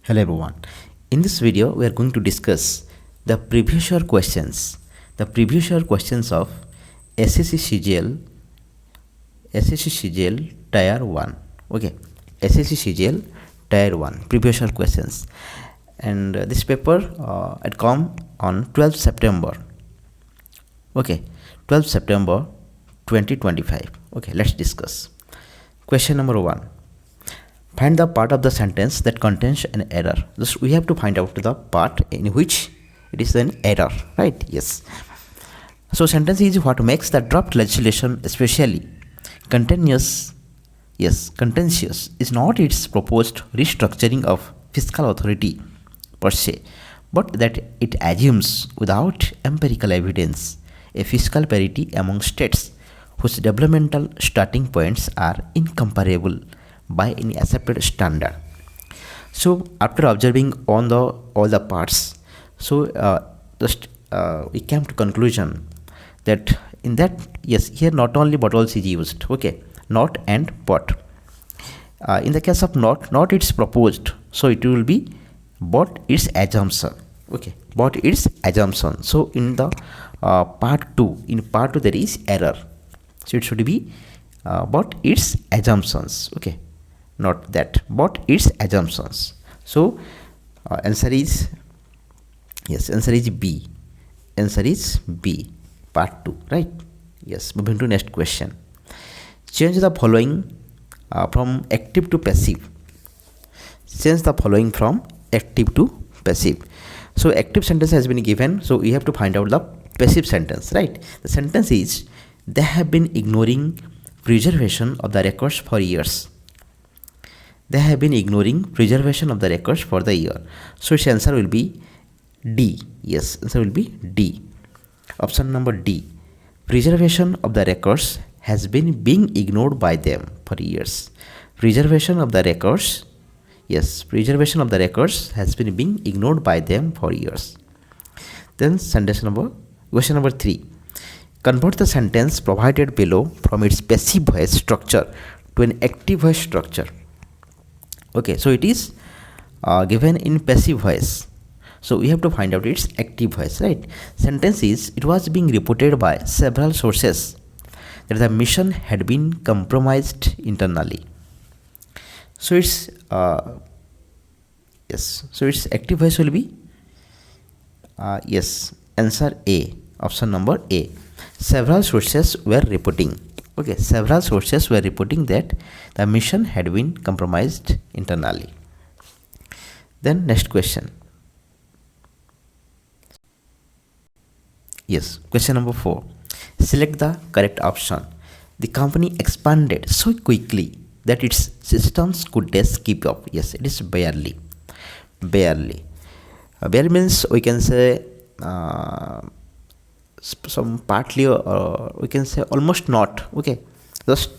Hello everyone. In this video, we are going to discuss the previous year questions. The previous year questions of SSC CGL Tier 1. Okay, SSC CGL Tier 1 previous year questions. And this paper had come on 12th September. Okay, 12th September 2025. Okay, let's discuss. Question number 1. Find the part of the sentence that contains an error. Just we have to find out the part in which it is an error, right? Yes. So sentence is what makes the draft legislation especially contentious. Yes, contentious is not its proposed restructuring of fiscal authority per se, but that it assumes without empirical evidence a fiscal parity among states whose developmental starting points are incomparable by any accepted standard. So after observing on all the parts, so we came to conclusion that in that, yes, here not only but also is used. Okay, not and but. In the case of not it's proposed, so it will be but its assumption. Okay, but its assumption. So in the part 2, there is error, so it should be but its assumptions. Okay, not that, but its assumptions. So answer is, yes, answer is B. Answer is B, part 2, right? Yes. Moving to next question. Change the following from active to passive. Change the following from active to passive. So active sentence has been given, so we have to find out the passive sentence, right? The sentence is, they have been ignoring preservation of the records for years. They have been ignoring preservation of the records for the year. So its answer will be D. Yes, answer will be D. Option number D. Preservation of the records has been being ignored by them for years. Preservation of the records, yes, preservation of the records has been being ignored by them for years. Then question number 3. Convert the sentence provided below from its passive voice structure to an active voice structure. Okay, so it is given in passive voice, so we have to find out its active voice, right? Sentence is, it was being reported by several sources that the mission had been compromised internally. So its yes, so its active voice will be yes, answer A, option number A. Several sources were reporting. Okay, several sources were reporting that the mission had been compromised internally. Then next question. Yes, question number 4. Select the correct option. The company expanded so quickly that its systems could just keep up. Yes, it is barely. Barely. Barely means we can say some partly, or we can say almost not. Okay, just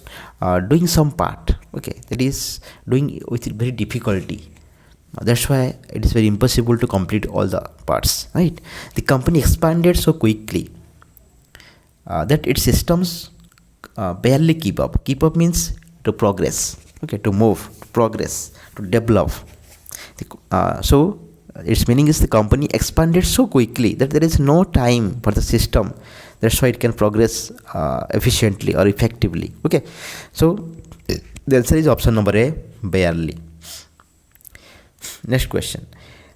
doing some part. Okay, that is doing with very difficulty. That's why it is very impossible to complete all the parts, right? The company expanded so quickly that its systems barely keep up. Keep up means to progress. Okay, to move, to progress, to develop. So its meaning is the company expanded so quickly that there is no time for the system. That's why it can progress efficiently or effectively. Okay, so the answer is option number A, barely. Next question.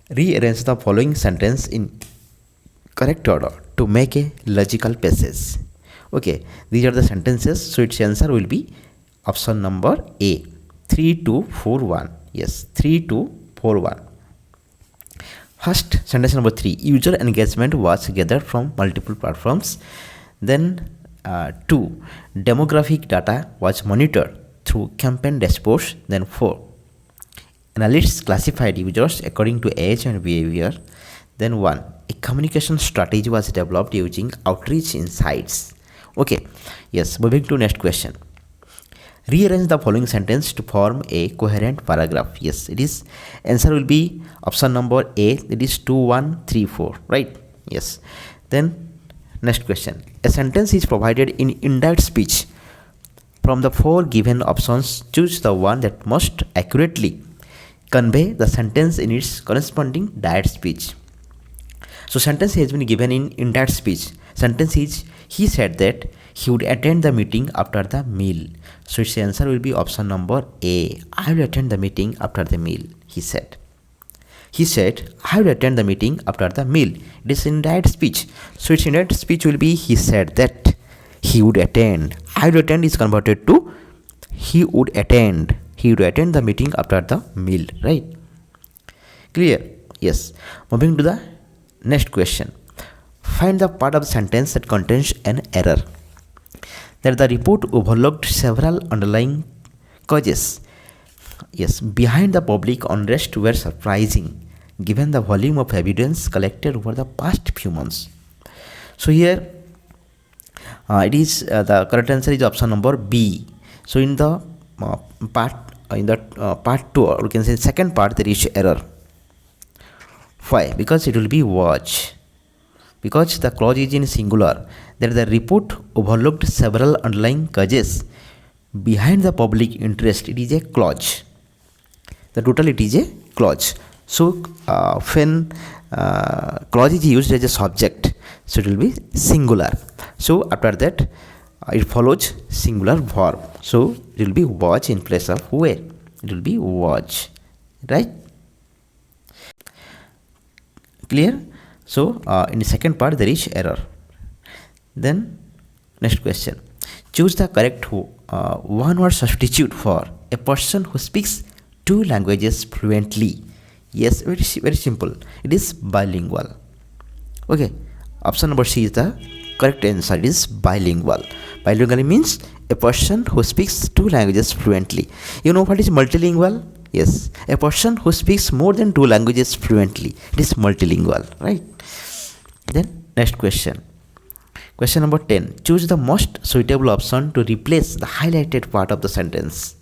Rearrange the following sentence in correct order to make a logical passage. Okay, these are the sentences, so its answer will be option number A, 3241. Yes, 3241. First, sentence number 3. User engagement was gathered from multiple platforms. Then 2. Demographic data was monitored through campaign dashboards. Then 4. Analysts classified users according to age and behavior. Then 1. A communication strategy was developed using outreach insights. Okay, yes, moving to next question. Rearrange the following sentence to form a coherent paragraph. Yes, it is, answer will be option number A, that is 2134, right? Yes. Then next question. A sentence is provided in indirect speech. From the 4 given options, choose the one that most accurately convey the sentence in its corresponding direct speech. So sentence has been given in indirect speech. Sentence is, he said that he would attend the meeting after the meal. So its answer will be option number A. I will attend the meeting after the meal, he said. He said, I will attend the meeting after the meal. It is indirect speech. So its indirect speech will be, he said that he would attend. I will attend is converted to he would attend. He would attend the meeting after the meal, right? Clear? Yes. Moving to the next question. Find the part of the sentence that contains an error. That the report overlooked several underlying causes. Yes, behind the public unrest were surprising, given the volume of evidence collected over the past few months. So here, it is the correct answer is option number B. So in the part 2, or we can say second part, there is error. Why? Because it will be watch. Because the clause is in singular, that the report overlooked several underlying causes. Behind the public interest, it is a clause. The total, it is a clause. So when clause is used as a subject, so it will be singular. So after that, it follows singular verb. So it will be watch in place of where. It will be watch, right? Clear? So in the second part, there is error. Then next question. Choose the correct one word substitute for a person who speaks 2 languages fluently. Yes, very simple. It is bilingual. Okay. Option number C is the correct answer. It is bilingual. Bilingual means a person who speaks 2 languages fluently. You know what is multilingual? Yes, a person who speaks more than 2 languages fluently. It is multilingual, right? Then next question. Question number 10. Choose the most suitable option to replace the highlighted part of the sentence.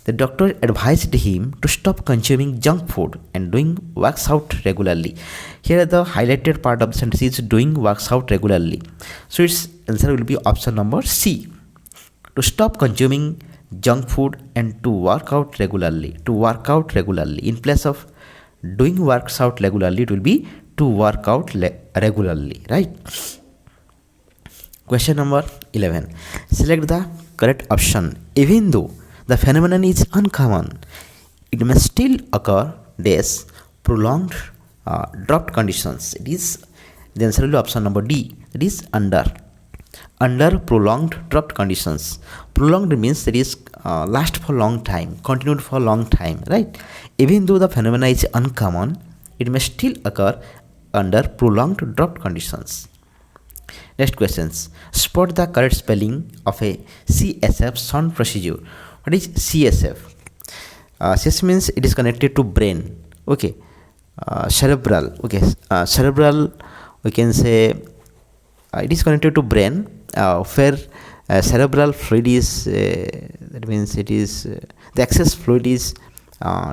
The doctor advised him to stop consuming junk food and doing works out regularly. Here the highlighted part of the sentence is doing works out regularly. So its answer will be option number C. To stop consuming junk food and to work out regularly. To work out regularly. In place of doing works out regularly, it will be to work out regularly, right? Question number 11. Select the correct option. Even though the phenomenon is uncommon, it may still occur days prolonged drought conditions. It is the answer will be option number D. It is under prolonged drought conditions. Prolonged means it is last for long time, continued for long time, right? Even though the phenomena is uncommon, it may still occur under prolonged drought conditions. Next questions. Spot the correct spelling of a CSF sound procedure. What is CSF? CSF means it is connected to brain. Okay. Cerebral. Okay. Cerebral, we can say it is connected to brain, where cerebral fluid is, that means it is the excess fluid is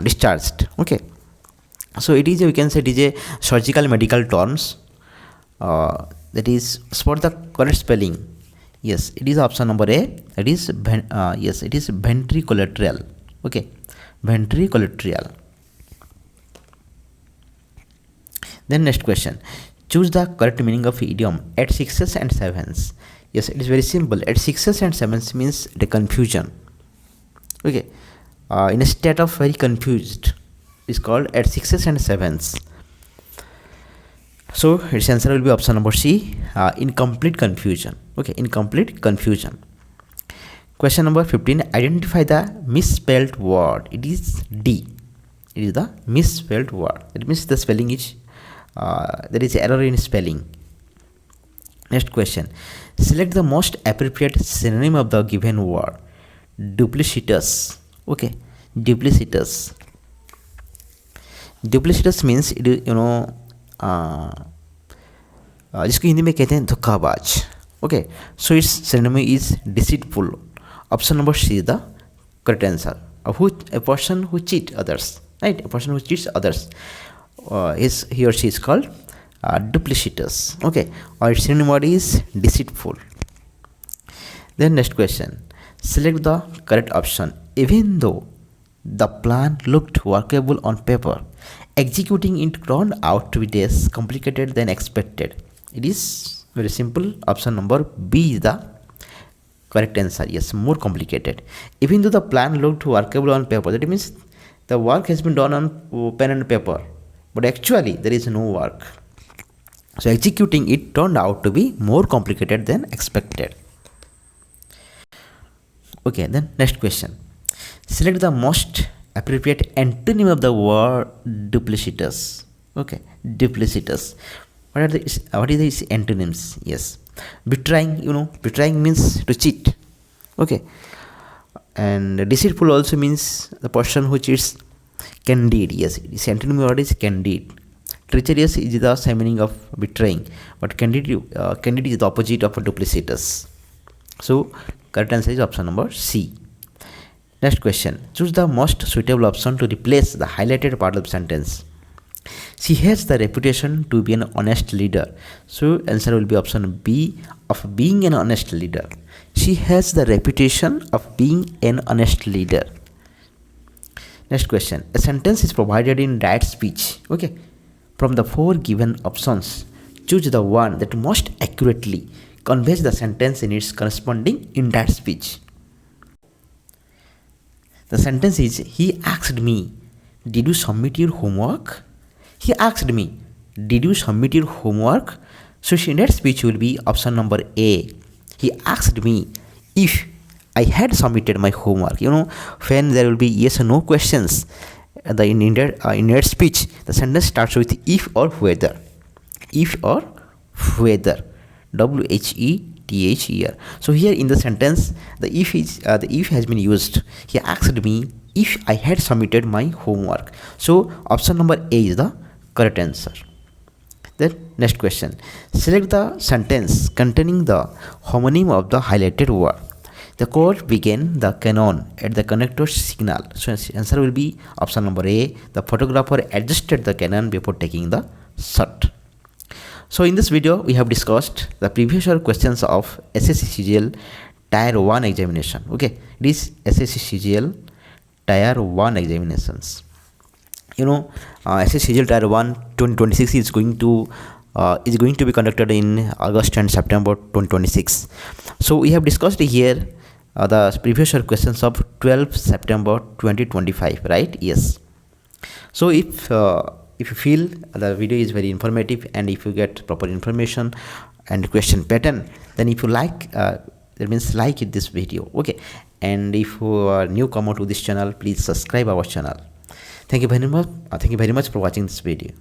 discharged. Okay. So it is, we can say it is a surgical medical terms. That is, spot the correct spelling. Yes, it is option number A. It is yes, it is ventriculateral. Okay, ventriculateral. Then next question. Choose the correct meaning of idiom at 6s and 7s. Yes, it is very simple. At 6s and 7s means the confusion. Okay, in a state of very confused is called at 6s and 7s. So its answer will be option number C. Incomplete confusion. Okay, incomplete confusion. Question number 15. Identify the misspelled word. It is D. It is the misspelled word. It means the spelling is there is error in spelling. Next question. Select the most appropriate synonym of the given word. Duplicitous. Okay, duplicitous. Duplicitous means it is, you know, जिसको हिंदी में कहते हैं धोखाबाज. Okay, so its synonym is deceitful. Option number C is the correct answer. A person who cheats others, right? A person who cheats others, he or she is called duplicitous. Okay, or its synonym word is deceitful. Then next question. Select the correct option. Even though The plan looked workable on paper. Executing it turned out to be less complicated than expected. It is very simple. Option number B is the correct answer. Yes, more complicated. Even though the plan looked workable on paper, that means the work has been done on pen and paper, but actually there is no work. So executing it turned out to be more complicated than expected. Okay, then next question. Select the most appropriate antonym of the word duplicitous. Okay, duplicitous. What is these antonyms? Yes, betraying. Betraying means to cheat. Okay, and deceitful also means the person who cheats. Candid. Yes, this antonym word is candid. Treacherous is the same meaning of betraying, but candid is the opposite of duplicitous. So correct answer is option number C. Next question. Choose the most suitable option to replace the highlighted part of the sentence. She has the reputation to be an honest leader. So answer will be option B of being an honest leader. She has the reputation of being an honest leader. Next question. A sentence is provided in direct speech. Okay. From the four given options, choose the one that most accurately conveys the sentence in its corresponding indirect speech. The sentence is, he asked me, did you submit your homework? He asked me, did you submit your homework? So indirect speech will be option number A. He asked me if I had submitted my homework. When there will be yes or no questions, in indirect speech, the sentence starts with if or whether. If or whether. WHETHER. So here in the sentence, the if has been used. He asked me if I had submitted my homework. So option number A is the correct answer. Then next question. Select the sentence containing the homonym of the highlighted word. The court began the canon at the connector's signal. So answer will be option number A. The photographer adjusted the canon before taking the shot. So in this video, we have discussed the previous year questions of SSC CGL Tier 1 examination. Okay, this SSC CGL Tier 1 examinations. SSC CGL Tier 1 2026 is going to be conducted in August and September 2026. So we have discussed here the previous year questions of 12 September 2025, right? Yes. So if you feel the video is very informative and if you get proper information and question pattern, then if you like, that means like this video. Okay, and if you are newcomer to this channel, please subscribe our channel. Thank you very much. Thank you very much for watching this video.